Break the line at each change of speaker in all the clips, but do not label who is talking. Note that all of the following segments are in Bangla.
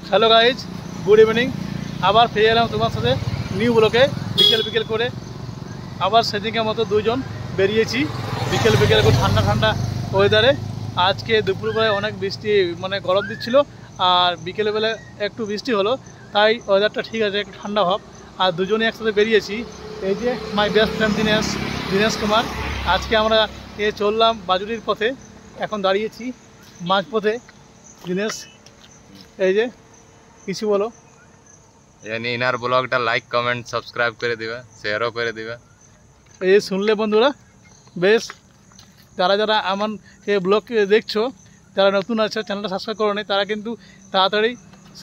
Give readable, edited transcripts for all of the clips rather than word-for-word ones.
Hello guys, good evening. আবার ফিরে এলাম তোমার সাথে নিউ ব্লকে বিকেল করে। আবার সেদিনকার মতো দুজন বেরিয়েছি বিকেল খুব ঠান্ডা ঠান্ডা ওয়েদারে। আজকে দুপুরবেলায় অনেক বৃষ্টি, মানে গরম দিচ্ছিল, আর বিকেলবেলা একটু বৃষ্টি হলো, তাই ওয়েদারটা ঠিক আছে, একটু ঠান্ডা ভাব। আর দুজনে একসাথে বেরিয়েছি। এই যে my best friend Dinesh Kumar. আজকে আমরা চললাম বাজুরির পথে, এখন দাঁড়িয়েছি মাঝপথে। দীনেশ, এই যে কিছু বলো।
ইনার ব্লগটা লাইক কমেন্ট সাবস্ক্রাইব করে দিবা, শেয়ারও করে দিবা।
এই যে শুনলে বন্ধুরা, বেশ যারা যারা আমার এই ব্লগকে দেখছো, যারা নতুন আছে চ্যানেলটা সাবস্ক্রাইব করো নি, তারা কিন্তু তাড়াতাড়ি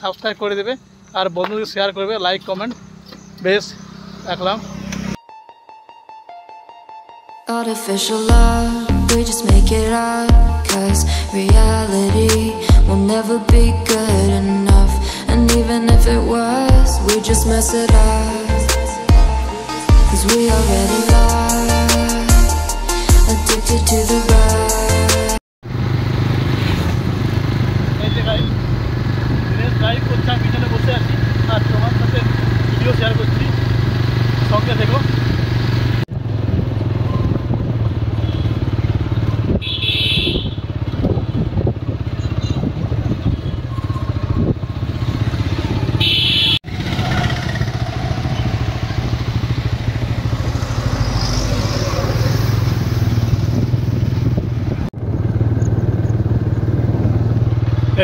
সাবস্ক্রাইব করে দেবে আর বন্ধুদের শেয়ার করবে, লাইক কমেন্ট। বেশ রাখলাম।
Artificial love, we just make it up, 'cause reality will never be good enough. And even if it was, we just mess it up, 'cause we already lost, addicted to the rush.
এই যে গাইজ, দিনেশ ড্রাইভ করছে, আমি পিছনে বসে আছি আর তোমার সাথে ভিডিও শেয়ার করছি, সঙ্গে থেকো।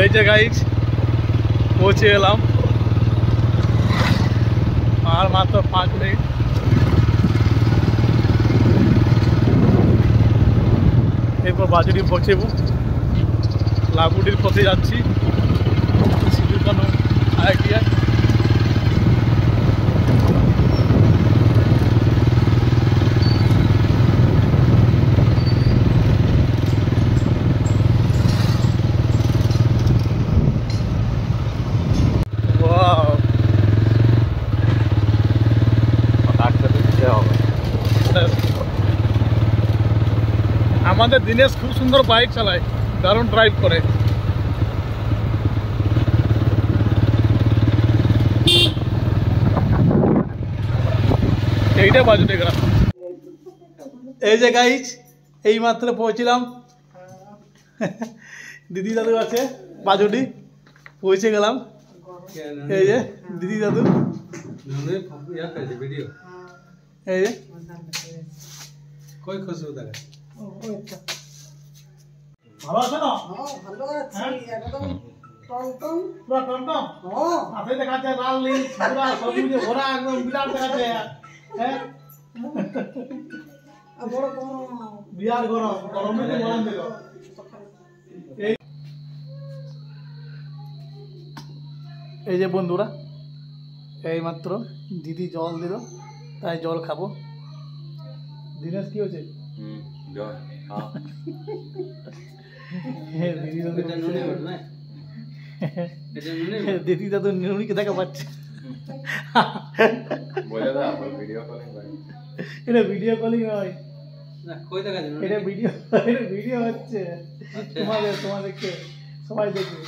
এই যে গাইজ পৌঁছে এলাম, আর মাত্র 5 মিনিট। এরপর বাজুরি পৌঁছেব। লাগুডির পথে যাচ্ছি, সিধুকানু আইটিআই। আমাদের দিনেশ খুব সুন্দর বাইক চালায়, দারুণ ড্রাইভ করে। এইটা বাজুটে গ্রাম। এই যে গাইজ, এই মাত্র পৌঁছিলাম। দিদি দাদু আছে বাজুটি, পৌঁছে গেলাম। এই যে দিদি দাদু, এই যে কই খুশি তারা ভালো আছে না?
ভালো আছি, একদম টনটন
পুরো টনটন। হাতে দেখাচ্ছে লাল নীল পুরা সবুজে ভরা, একদম বিরাট দেখাচ্ছে। হ্যাঁ,
বড় গরম,
বিরাট গরম, গরমে তো গরম দিল। এই যে বন্ধুরা, এই মাত্র দিদি জল দিল, তাই জল খাবো। দিনেশ কি হয়েছে? দিদি দাদু নুনিকে দেখা পাচ্ছে। এটা ভিডিও কলিং হয়, এটা ভিডিও হচ্ছে। তোমাদেরকে সবাই দেখবে।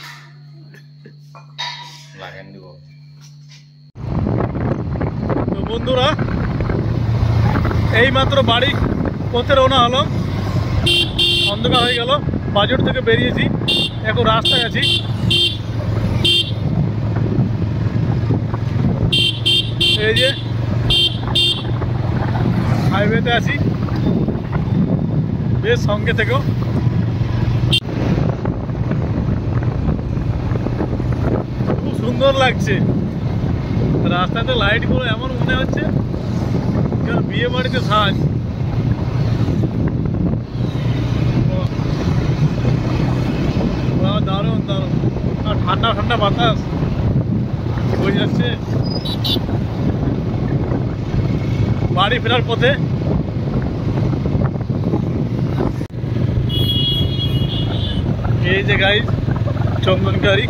তো বন্ধুরা, এই মাত্র বাড়ি পথে রওনা হলাম। অন্ধকার হয়ে গেল, বাজুর থেকে বেরিয়েছি, এখন রাস্তায় আছি। এই যে হাইওয়েতে আছি, বেশ সঙ্গে থেকেও। খুব সুন্দর লাগছে রাস্তাতে, লাইটগুলো এমন মনে হচ্ছে বিয়ে বাড়িতে সাজ। দারুণ দারুণ, আর ঠান্ডা ঠান্ডা বাতাস বয়ে যাচ্ছে। বাড়ি ফেরার পথে এই যে গাইজ চন্দনকারী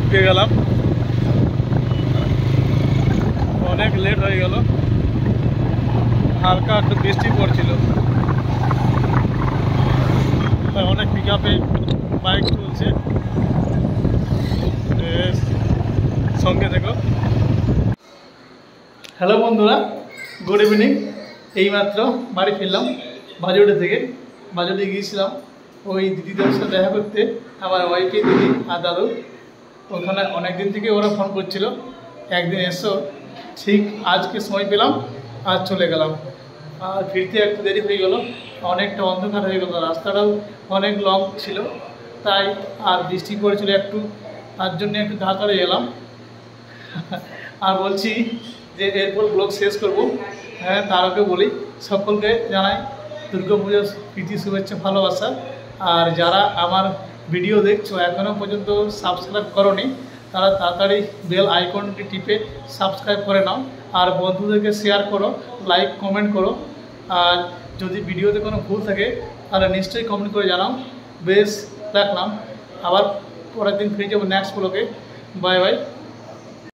ঢুকে গেলাম, অনেক লেট হয়ে গেল, হালকা একটু বৃষ্টি পড়ছিল, অনেক পিক আপে বাইক চলছে। হ্যালো বন্ধুরা, গুড ইভিনিং। এইমাত্র বাড়ি ফিরলাম বাজুড়ি থেকে। বাজুড়ি গিয়েছিলাম ওই দিদিদের সাথে দেখা করতে, আমার ওয়াইফে দিদি আর দাদু। ওখানে অনেক দিন থেকে ওরা ফোন করছিল একদিন এসো, ঠিক আজকে সময় পেলাম আর চলে গেলাম। আর ফিরতে একটু দেরি হয়ে গেল, অনেকটা অন্ধকার হয়ে গেল, রাস্তাটাও অনেক লং ছিল, তাই আর বৃষ্টি পড়েছিল একটু, তার জন্য একটু তাড়াতাড়ি এলাম। আর বলছি যে এরপর ব্লগ শেষ করব। হ্যাঁ, তার আগে বলি সকলকে জানাই দুর্গাপুজোর প্রীতি শুভেচ্ছা ভালোবাসা। আর যারা আমার ভিডিও দেখছো এখনও পর্যন্ত সাবস্ক্রাইব করোনি, তারা তাড়াতাড়ি বেল আইকনটি টিপে সাবস্ক্রাইব করে নাও। আর বন্ধুদেরকে শেয়ার করো, লাইক কমেন্ট করো। আর যদি ভিডিওতে কোনো ভুল থাকে তাহলে নিশ্চয়ই কমেন্ট করে জানাও। বেশ, রাখলাম, আবার পরের দিন ফিরে যাবো নেক্সট ব্লগে। Bye bye.